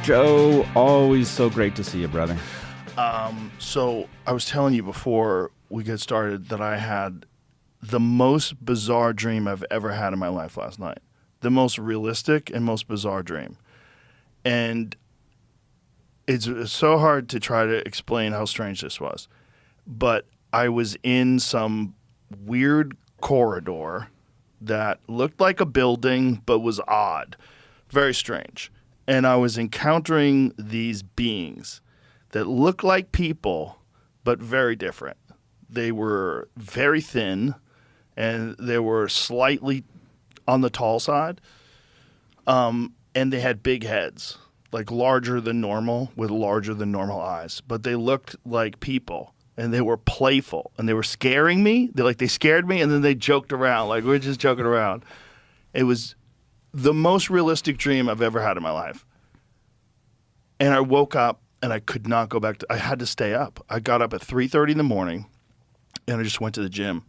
Joe, always so great to see you, brother. So I was telling you before we get started that I had the most bizarre dream I've ever had in my life last night. The most realistic and most bizarre dream. And it's so hard to try to explain how strange this was. But I was in some weird corridor that looked like a building but was odd. Very strange. And I was encountering these beings that looked like people but very different. They were very thin and they were slightly on the tall side. And they had big heads, like larger than normal with larger than normal eyes. But they looked like people. And they were playful, and they were scaring me. They scared me, and then they joked around, like we were just joking around. It was the most realistic dream I've ever had in my life. And I woke up, and I could not go back. I had to stay up. I got up at 3:30 in the morning, and I just went to the gym,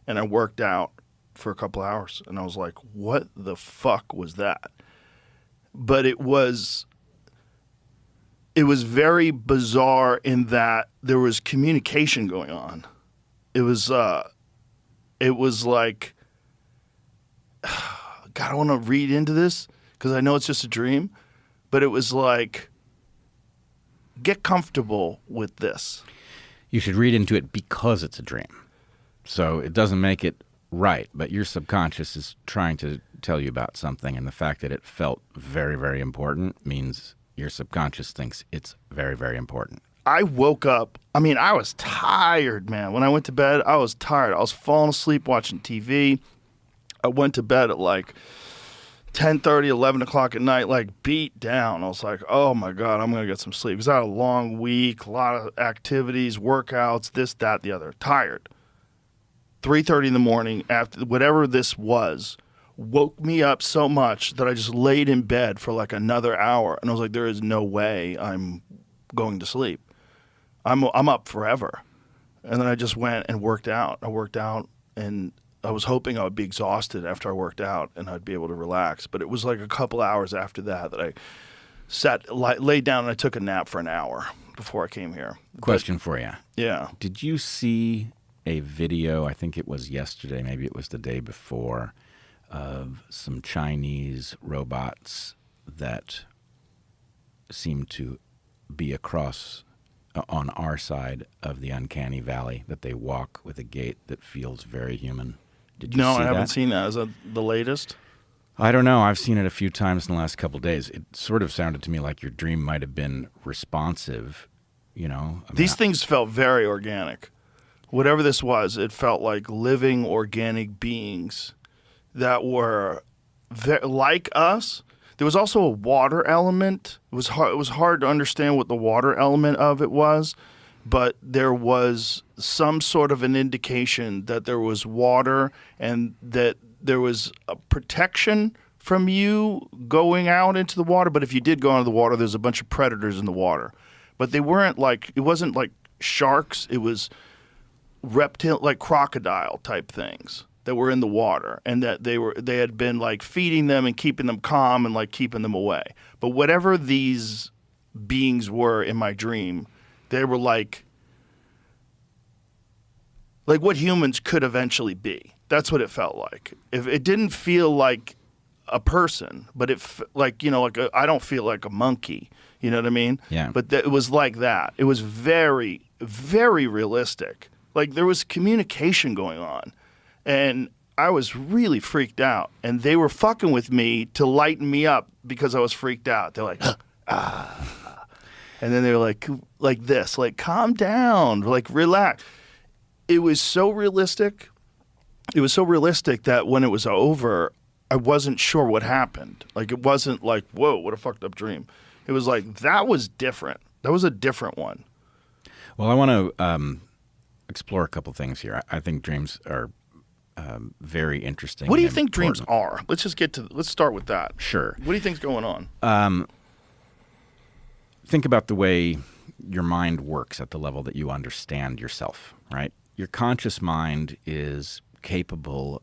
and I worked out for a couple hours. And I was like, what the fuck was that? But it was very bizarre in that there was communication going on. It was like, God, I want to read into this because I know it's just a dream, but it was like, get comfortable with this. You should read into it because it's a dream. So it doesn't make it right, but your subconscious is trying to tell you about something, and the fact that it felt very, very important means your subconscious thinks it's very, very important. I woke up. I mean, I was tired, man. When I went to bed, I was tired. I was falling asleep watching TV. I went to bed at like 10:30, 11 o'clock at night, like beat down. I was like, oh my God, I'm going to get some sleep. Because I had a long week, a lot of activities, workouts, this, that, the other. Tired. 3:30 in the morning, after whatever this was, woke me up so much that I just laid in bed for like another hour. And I was like, there is no way I'm going to sleep. I'm up forever. And then I just went and worked out. I worked out, and I was hoping I would be exhausted after I worked out and I'd be able to relax. But it was like a couple hours after that I laid down and I took a nap for an hour before I came here. Question for you. Yeah. Did you see a video, I think it was yesterday, maybe it was the day before, of some Chinese robots that seem to be across on our side of the uncanny valley, that they walk with a gait that feels very human? Did you see that? No, I haven't seen that. Is that the latest? I don't know. I've seen it a few times in the last couple of days. It sort of sounded to me like your dream might have been responsive, you know? These things felt very organic. Whatever this was, it felt like living organic beings that were like us. There was also a water element. It was hard to understand what the water element of it was, but there was some sort of an indication that there was water and that there was a protection from you going out into the water. But if you did go into the water, there's a bunch of predators in the water. But it wasn't like sharks. It was reptile, like crocodile type things that were in the water, and that they had been like feeding them and keeping them calm and like keeping them away. But whatever these beings were in my dream, they were like what humans could eventually be. That's what it felt like. If it didn't feel like a person, but I don't feel like a monkey. You know what I mean? Yeah. But it was like that. It was very, very realistic. Like there was communication going on. And I was really freaked out. And they were fucking with me to lighten me up because I was freaked out. They're like, ah. And then they were like this, like, calm down, like, relax. It was so realistic. It was so realistic that when it was over, I wasn't sure what happened. Like, it wasn't like, whoa, what a fucked up dream. It was like, that was different. That was a different one. Well, I want to explore a couple things here. I think dreams are very interesting. What do you think dreams are? Let's start with that. Sure. What do you think's going on? Think about the way your mind works at the level that you understand yourself, right? Your conscious mind is capable